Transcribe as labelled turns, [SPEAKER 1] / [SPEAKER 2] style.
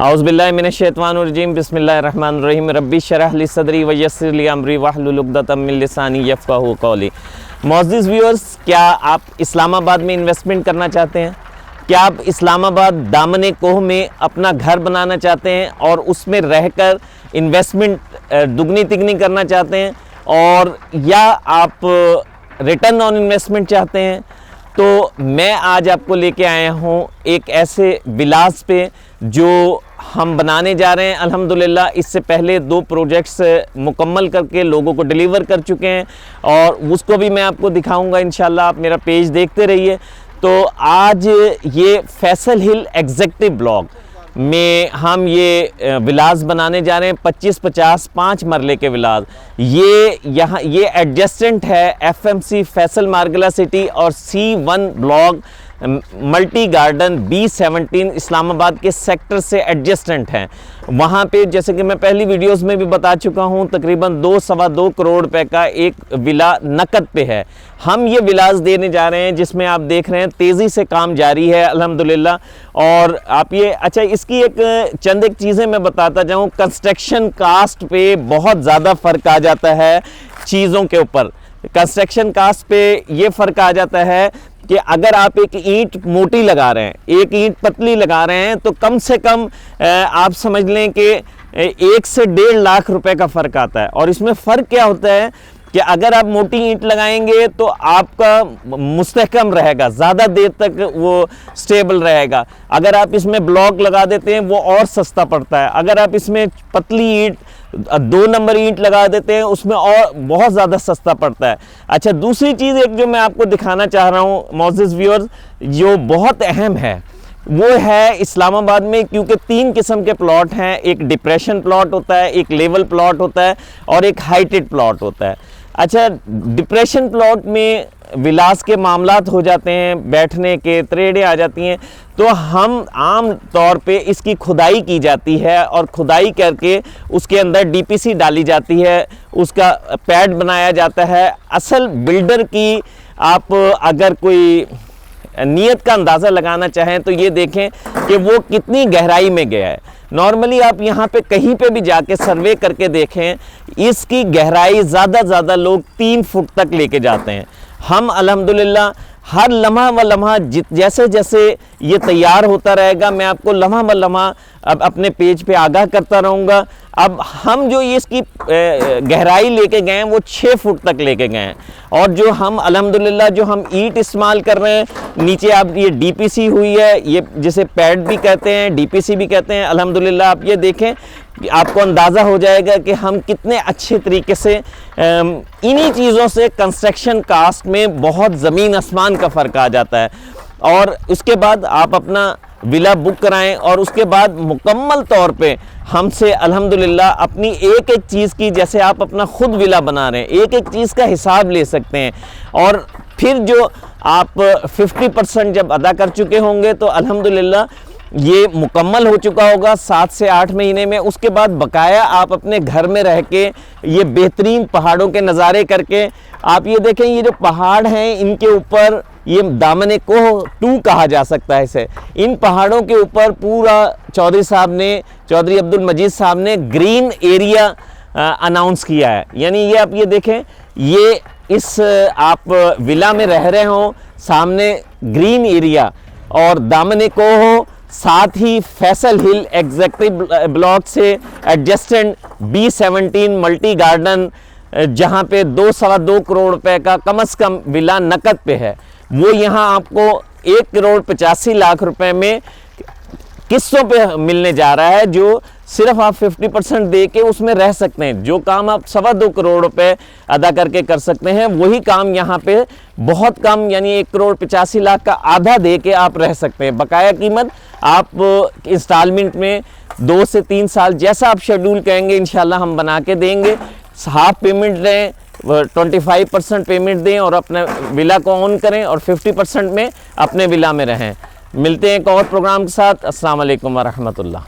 [SPEAKER 1] औज़ुबिल्लाहि मिनश्शैतानिर्रजीम बिस्मिल्लाहिर्रहमानिर्रहीम रब्बी शरह ली सदरी व यस्सिर ली अमरी वहलुल उक़दतम मिन लिसानी यफ़क़हू क़ौली। मोअज़्ज़िज़ व्यूअर्स, क्या आप इस्लामाबाद में इन्वेस्टमेंट करना चाहते हैं? क्या आप इस्लामाबाद दामन कोह में अपना घर बनाना चाहते हैं और उसमें रहकर इन्वेस्टमेंट दुगनी तिगनी करना चाहते हैं, और या आप रिटर्न ऑन इन्वेस्टमेंट चाहते हैं? तो मैं आज आपको लेके आया हूँ एक ऐसे विलास पे जो हम बनाने जा रहे हैं। अल्हम्दुलिल्लाह इससे पहले 2 प्रोजेक्ट्स मुकम्मल करके लोगों को डिलीवर कर चुके हैं और उसको भी मैं आपको दिखाऊंगा इंशाल्लाह। आप मेरा पेज देखते रहिए। तो आज ये फैसल हिल एग्जेक्टिव ब्लॉक में हम ये विलास बनाने जा रहे हैं। 25-50 5 मरले के विलास। ये यहाँ ये एडजस्टेंट है FMC फैसल मार्गला सिटी और C1 block multi garden B17 Islamabad के सेक्टर से एडजस्टेंट हैं। वहाँ पे जैसे कि मैं पहली वीडियोस में भी बता चुका हूँ, तकरीबन 2-2.25 करोड़ रुपए का एक विला नकद पे है। हम ये विलास देने जा रहे हैं जिसमें आप देख रहे हैं तेज़ी से काम जारी है अल्हम्दुलिल्लाह। और आप ये इसकी चंद चीज़ें मैं बताता जाऊँ। कंस्ट्रक्शन कास्ट पे बहुत ज़्यादा फ़र्क आ जाता है चीज़ों के ऊपर। कंस्ट्रक्शन कास्ट पे ये फ़र्क आ जाता है कि अगर आप एक ईंट मोटी लगा रहे हैं, एक ईंट पतली लगा रहे हैं, तो कम से कम आप समझ लें कि 1 से 1.5 लाख रुपए का फ़र्क आता है। और इसमें फ़र्क क्या होता है कि अगर आप मोटी ईंट लगाएंगे तो आपका मुस्तहकम रहेगा, ज़्यादा देर तक वो स्टेबल रहेगा। अगर आप इसमें ब्लॉक लगा देते हैं वो और सस्ता पड़ता है। अगर आप इसमें पतली ईंट 2 नंबर ईंट लगा देते हैं उसमें और बहुत ज़्यादा सस्ता पड़ता है। अच्छा, दूसरी चीज़ एक जो मैं आपको दिखाना चाह रहा हूँ मोअज़्ज़िज़ व्यूअर्स, जो बहुत अहम है वो है इस्लामाबाद में, क्योंकि 3 किस्म के प्लॉट हैं। एक डिप्रेशन प्लॉट होता है, एक लेवल प्लॉट होता है और एक हाइटेड प्लॉट होता है। अच्छा, डिप्रेशन प्लॉट में विलास के मामलात हो जाते हैं, बैठने के त्रेड़े आ जाती हैं, तो हम आम तौर पे इसकी खुदाई की जाती है और खुदाई करके उसके अंदर DPC डाली जाती है, उसका पैड बनाया जाता है। असल बिल्डर की आप अगर कोई नीयत का अंदाज़ा लगाना चाहें तो ये देखें कि वो कितनी गहराई में गया है। नॉर्मली आप यहाँ पे कहीं पे भी जाके सर्वे करके देखें, इसकी गहराई ज़्यादा लोग 3 फुट तक लेके जाते हैं। हम अल्हम्दुलिल्लाह हर लम्हा व लम्हा जैसे जैसे ये तैयार होता रहेगा मैं आपको लम्हा व लम्हा अब अपने पेज पे आगाह करता रहूँगा। अब हम जो ये इसकी गहराई लेके गए हैं वो 6 फुट तक लेके गए हैं। और जो हम अल्हम्दुलिल्लाह जो हम ईंट इस्तेमाल कर रहे हैं, नीचे आप ये DPC हुई है, ये जिसे पैड भी कहते हैं, DPC भी कहते हैं। अल्हम्दुलिल्लाह आप ये देखें, आपको अंदाज़ा हो जाएगा कि हम कितने अच्छे तरीके से इन्हीं चीज़ों से कंस्ट्रक्शन कास्ट में बहुत ज़मीन आसमान का फ़र्क आ जाता है। और उसके बाद आप अपना विला बुक कराएं और उसके बाद मुकम्मल तौर पे हमसे अल्हम्दुलिल्लाह अपनी एक चीज़ की, जैसे आप अपना खुद विला बना रहे हैं, एक चीज़ का हिसाब ले सकते हैं। और फिर जो आप 50% जब अदा कर चुके होंगे तो अल्हम्दुलिल्लाह ये मुकम्मल हो चुका होगा 7 से 8 महीने में। उसके बाद बकाया आप अपने घर में रह के ये बेहतरीन पहाड़ों के नज़ारे करके, आप ये देखें, ये जो पहाड़ हैं इनके ऊपर ये दामन कोह 2 कहा जा सकता है इसे। इन पहाड़ों के ऊपर पूरा चौधरी अब्दुल मजीद साहब ने ग्रीन एरिया अनाउंस किया है। यानी ये आप ये देखें, ये इस आप विला में रह रहे हो, सामने ग्रीन एरिया और दामन कोह, साथ ही फैसल हिल एग्जेक्टिव ब्लॉक से एडजस्टेंट B17 मल्टी गार्डन, जहाँ पे 2-2.25 करोड़ रुपए का कम से कम विला नकद पे है, वो यहाँ आपको 1,85,00,000 रुपए में किस्तों पे मिलने जा रहा है, जो सिर्फ आप 50% दे के उसमें रह सकते हैं। जो काम आप 2.25 करोड़ रुपए अदा करके कर सकते हैं, वही काम यहाँ पे बहुत कम, यानी 1,85,00,000 का आधा दे के आप रह सकते हैं। बकाया कीमत आप इंस्टॉलमेंट में 2 से 3 साल जैसा आप शेड्यूल कहेंगे इंशाल्लाह हम बना के देंगे। हाफ पेमेंट दें, 25% पेमेंट दें और अपने विला को ऑन करें और 50% में अपने विला में रहें। मिलते हैं एक और प्रोग्राम के साथ। अस्सलाम वालेकुम व रहमतुल्लाह।